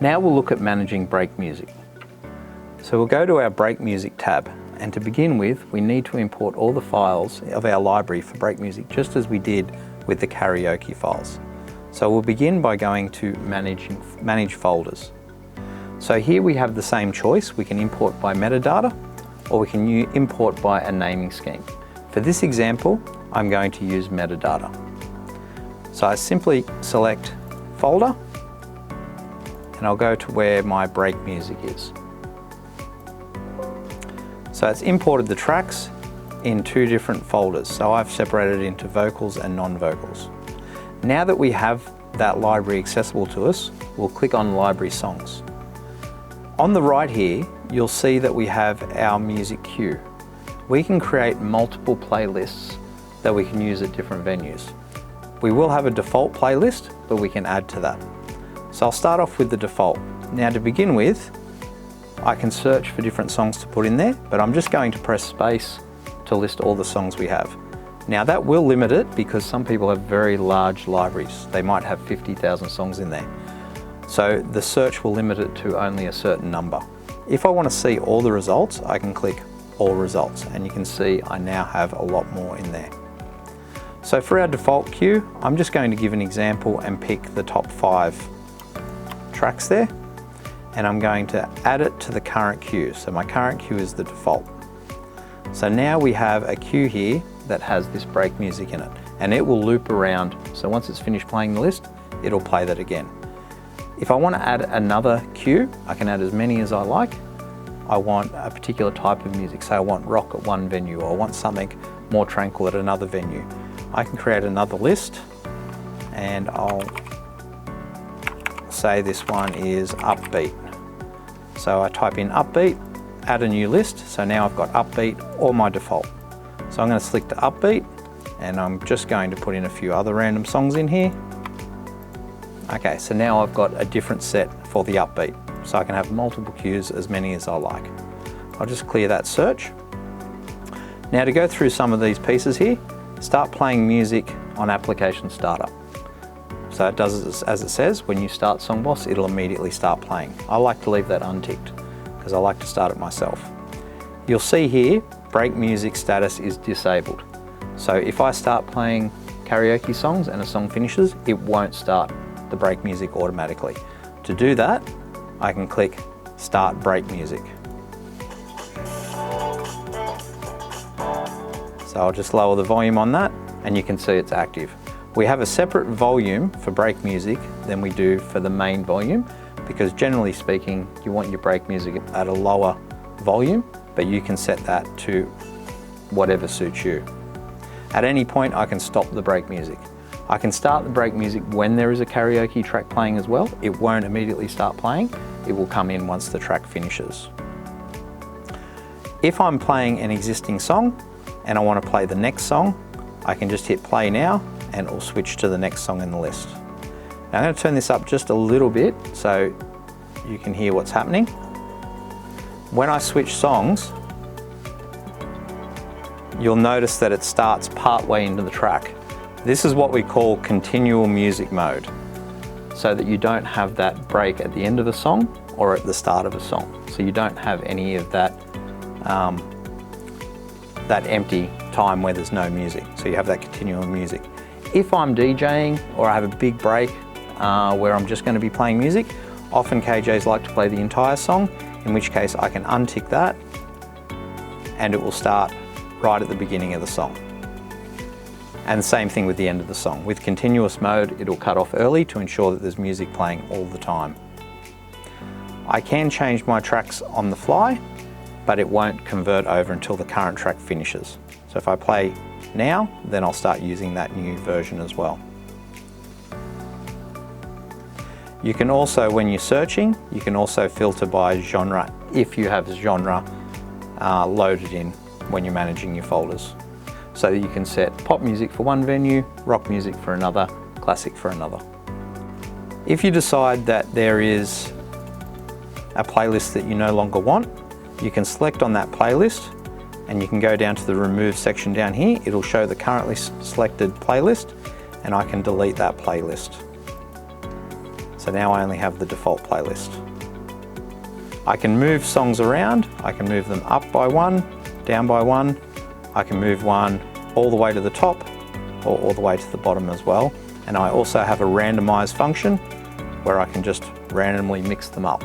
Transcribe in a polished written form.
Now we'll look at managing break music. So we'll go to our break music tab, and to begin with, we need to import all the files of our library for break music just as we did with the karaoke files. So we'll begin by going to manage folders. So here we have the same choice. We can import by metadata, or we can import by a naming scheme. For this example, I'm going to use metadata. So I simply select folder, and I'll go to where my break music is. So it's imported the tracks in two different folders. So I've separated it into vocals and non-vocals. Now that we have that library accessible to us, we'll click on Library Songs. On the right here, you'll see that we have our music queue. We can create multiple playlists that we can use at different venues. We will have a default playlist, but we can add to that. So I'll start off with the default. Now to begin with, I can search for different songs to put in there, but I'm just going to press space to list all the songs we have. Now that will limit it because some people have very large libraries. They might have 50,000 songs in there. So the search will limit it to only a certain number. If I want to see all the results, I can click All Results, and you can see I now have a lot more in there. So for our default queue, I'm just going to give an example and pick the top 5 tracks there, and I'm going to add it to the current queue. So my current queue is the default. So now we have a queue here that has this break music in it, and it will loop around. So once it's finished playing the list, it'll play that again. If I want to add another queue, I can add as many as I like. I want a particular type of music, so I want rock at one venue, or I want something more tranquil at another venue. I can create another list, and I'll say this one is upbeat. So I type in upbeat, add a new list, so now I've got upbeat or my default. So I'm going to select the upbeat, and I'm just going to put in a few other random songs in here. Okay, so now I've got a different set for the upbeat, so I can have multiple queues, as many as I like. I'll just clear that search. Now to go through some of these pieces here, start playing music on application startup. So it does as it says. When you start Songboss, it'll immediately start playing. I like to leave that unticked because I like to start it myself. You'll see here, break music status is disabled. So if I start playing karaoke songs and a song finishes, it won't start the break music automatically. To do that, I can click Start Break Music. So I'll just lower the volume on that, and you can see it's active. We have a separate volume for break music than we do for the main volume, because generally speaking, you want your break music at a lower volume, but you can set that to whatever suits you. At any point, I can stop the break music. I can start the break music when there is a karaoke track playing as well. It won't immediately start playing. It will come in once the track finishes. If I'm playing an existing song and I want to play the next song, I can just hit play now and it will switch to the next song in the list. Now I'm going to turn this up just a little bit so you can hear what's happening. When I switch songs, you'll notice that it starts partway into the track. This is what we call continual music mode, so that you don't have that break at the end of a song or at the start of a song. So you don't have any of that, that empty time where there's no music. So you have that continual music. If I'm DJing or I have a big break where I'm just going to be playing music, often KJs like to play the entire song, in which case I can untick that and it will start right at the beginning of the song. And the same thing with the end of the song. With continuous mode, it'll cut off early to ensure that there's music playing all the time. I can change my tracks on the fly, but it won't convert over until the current track finishes. So if I play now, then I'll start using that new version as well. You can also, when you're searching, you can also filter by genre if you have genre loaded in when you're managing your folders. So that you can set pop music for one venue, rock music for another, classic for another. If you decide that there is a playlist that you no longer want, you can select on that playlist and you can go down to the remove section down here. It'll show the currently selected playlist and I can delete that playlist. So now I only have the default playlist. I can move songs around. I can move them up by one, down by one. I can move one all the way to the top or all the way to the bottom as well. And I also have a randomize function where I can just randomly mix them up.